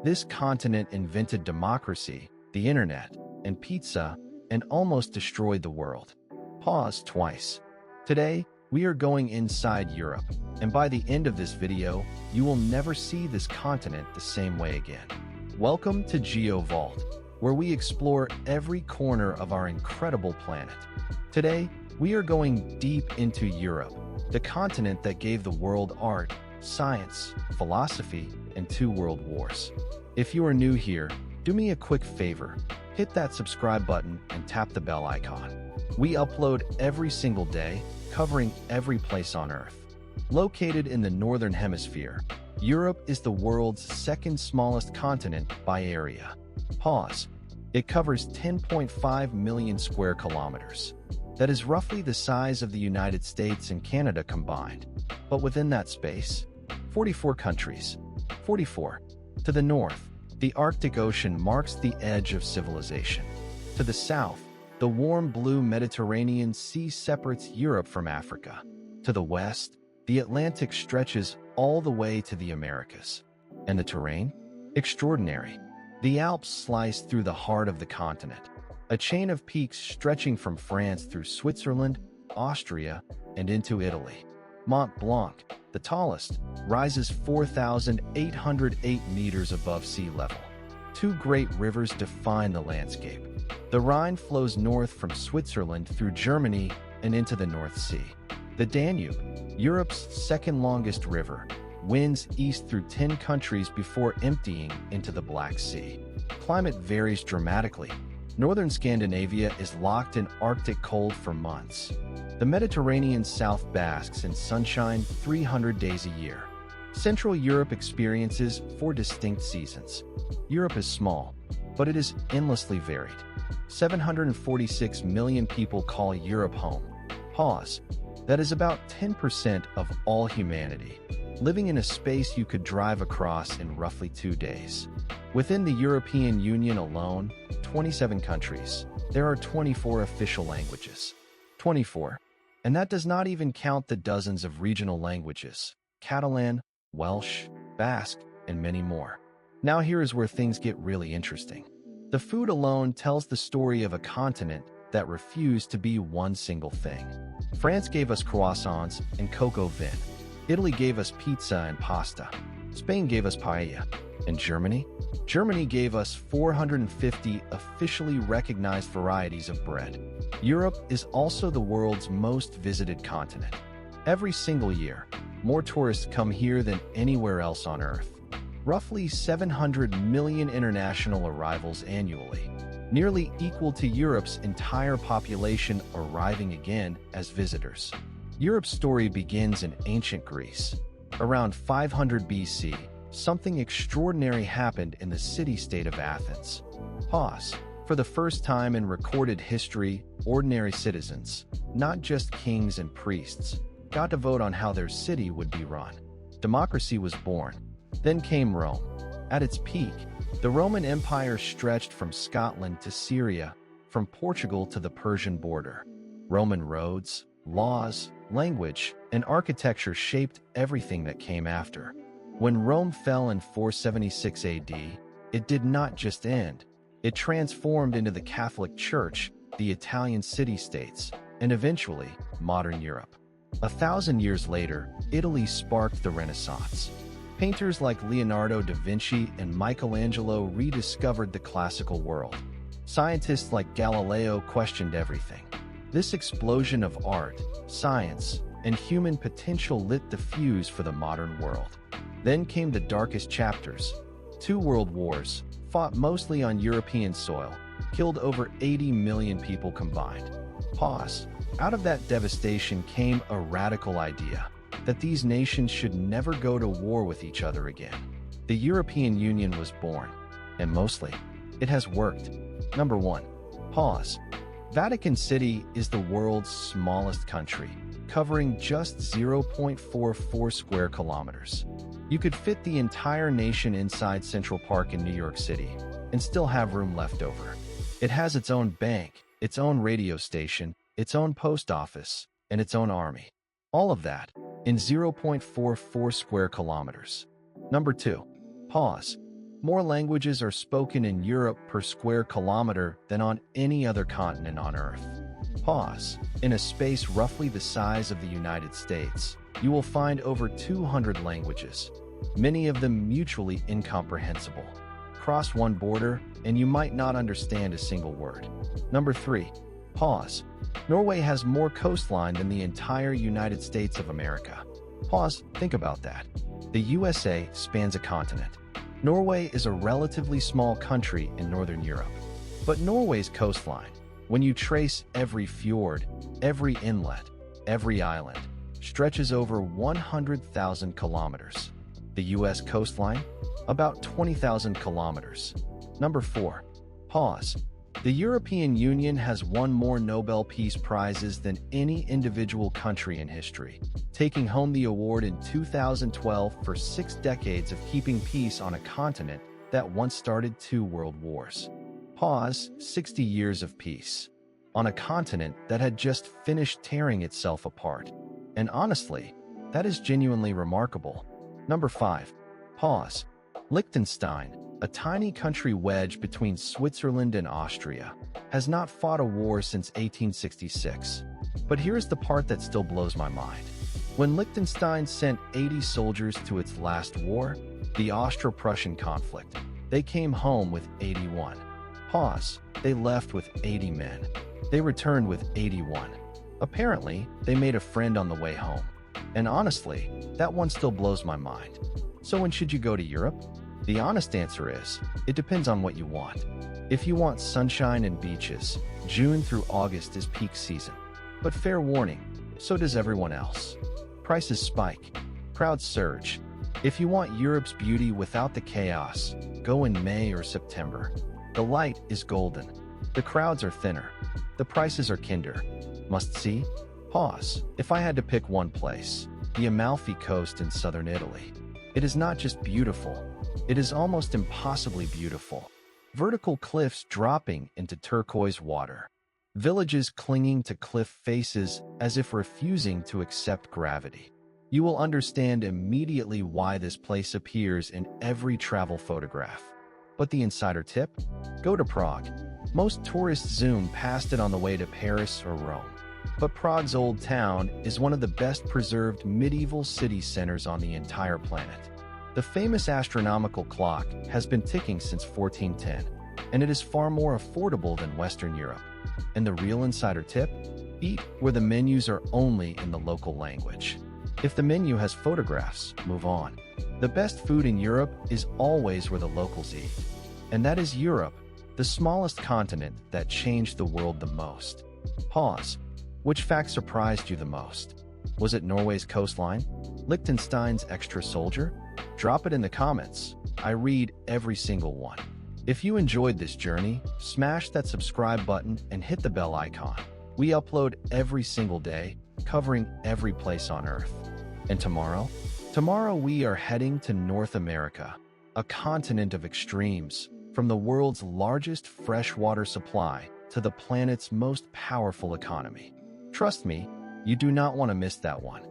This continent invented democracy, the internet, and pizza, and almost destroyed the world. Pause twice. Today, we are going inside Europe, and by the end of this video, you will never see this continent the same way again. Welcome to GeoVault, where we explore every corner of our incredible planet. Today, we are going deep into Europe, the continent that gave the world art, science, philosophy, and 2 world wars. If you are new here, do me a quick favor, hit that subscribe button and tap the bell icon. We upload every single day, covering every place on Earth. Located in the Northern Hemisphere, Europe is the world's second smallest continent by area. Pause. It covers 10.5 million square kilometers. That is roughly the size of the United States and Canada combined. But within that space, 44 countries. 44. To the north, the Arctic Ocean marks the edge of civilization. To the south, the warm blue Mediterranean Sea separates Europe from Africa. To the west, the Atlantic stretches all the way to the Americas. And the terrain? Extraordinary. The Alps slice through the heart of the continent, a chain of peaks stretching from France through Switzerland, Austria, and into Italy. Mont Blanc, the tallest, rises 4,808 meters above sea level. 2 great rivers define the landscape. The Rhine flows north from Switzerland through Germany and into the North Sea. The Danube, Europe's second longest river, winds east through 10 countries before emptying into the Black Sea. Climate varies dramatically. Northern Scandinavia is locked in Arctic cold for months. The Mediterranean South basks in sunshine 300 days a year. Central Europe experiences 4 distinct seasons. Europe is small, but it is endlessly varied. 746 million people call Europe home. Pause. That is about 10% of all humanity, living in a space you could drive across in roughly 2 days. Within the European Union alone, 27 countries, there are 24 official languages. 24. And that does not even count the dozens of regional languages: Catalan, Welsh, Basque, and many more. Now here is where things get really interesting. The food alone tells the story of a continent that refused to be one single thing. France gave us croissants and cocoa vin. Italy gave us pizza and pasta. Spain gave us paella. And Germany? Germany gave us 450 officially recognized varieties of bread. Europe is also the world's most visited continent. Every single year, more tourists come here than anywhere else on Earth. Roughly 700 million international arrivals annually, nearly equal to Europe's entire population arriving again as visitors. Europe's story begins in ancient Greece. Around 500 BC, something extraordinary happened in the city-state of Athens. Pause. For the first time in recorded history, ordinary citizens, not just kings and priests, got to vote on how their city would be run. Democracy was born. Then came Rome. At its peak, the Roman Empire stretched from Scotland to Syria, from Portugal to the Persian border. Roman roads, laws, language, and architecture shaped everything that came after. When Rome fell in 476 AD, it did not just end. It transformed into the Catholic Church, the Italian city-states, and eventually, modern Europe. 1,000 years later, Italy sparked the Renaissance. Painters like Leonardo da Vinci and Michelangelo rediscovered the classical world. Scientists like Galileo questioned everything. This explosion of art, science, and human potential lit the fuse for the modern world. Then came the darkest chapters. 2 world wars, fought mostly on European soil, killed over 80 million people combined. Pause. Out of that devastation came a radical idea that these nations should never go to war with each other again. The European Union was born, and mostly, it has worked. Number 1. Pause. Vatican City is the world's smallest country, covering just 0.44 square kilometers. You could fit the entire nation inside Central Park in New York City and still have room left over. It has its own bank, its own radio station, its own post office, and its own army. All of that in 0.44 square kilometers. Number 2. Pause. More languages are spoken in Europe per square kilometer than on any other continent on Earth. Pause. In a space roughly the size of the United States, you will find over 200 languages, many of them mutually incomprehensible. Cross one border, and you might not understand a single word. Number 3. Pause. Norway has more coastline than the entire United States of America. Pause. Think about that. The USA spans a continent. Norway is a relatively small country in Northern Europe. But Norway's coastline, when you trace every fjord, every inlet, every island, stretches over 100,000 kilometers. The US coastline? About 20,000 kilometers. Number 4. Pause. The European Union has won more Nobel Peace Prizes than any individual country in history, taking home the award in 2012 for 6 decades of keeping peace on a continent that once started 2 world wars. Pause. 60 years of peace on a continent that had just finished tearing itself apart. And honestly, that is genuinely remarkable. Number 5. Pause. Liechtenstein, a tiny country wedged between Switzerland and Austria, has not fought a war since 1866. But here's the part that still blows my mind. When Liechtenstein sent 80 soldiers to its last war, the Austro-Prussian conflict, they came home with 81. Pause. They left with 80 men. They returned with 81. Apparently, they made a friend on the way home. And honestly, that one still blows my mind. So when should you go to Europe? The honest answer is, it depends on what you want. If you want sunshine and beaches, June through August is peak season. But fair warning, so does everyone else. Prices spike, crowds surge. If you want Europe's beauty without the chaos, go in May or September. The light is golden. The crowds are thinner. The prices are kinder. Must see? Pause. If I had to pick one place, the Amalfi Coast in southern Italy. It is not just beautiful, it is almost impossibly beautiful. Vertical cliffs dropping into turquoise water. Villages clinging to cliff faces as if refusing to accept gravity. You will understand immediately why this place appears in every travel photograph. But the insider tip? Go to Prague. Most tourists zoom past it on the way to Paris or Rome. But Prague's Old Town is one of the best preserved medieval city centers on the entire planet. The famous astronomical clock has been ticking since 1410, and it is far more affordable than Western Europe. And the real insider tip? Eat where the menus are only in the local language. If the menu has photographs, move on. The best food in Europe is always where the locals eat. And that is Europe, the smallest continent that changed the world the most. Pause. Which fact surprised you the most? Was it Norway's coastline? Liechtenstein's extra soldier? Drop it in the comments. I read every single one. If you enjoyed this journey, smash that subscribe button and hit the bell icon. We upload every single day, covering every place on Earth. And tomorrow? Tomorrow we are heading to North America, a continent of extremes, from the world's largest freshwater supply to the planet's most powerful economy. Trust me, you do not want to miss that one.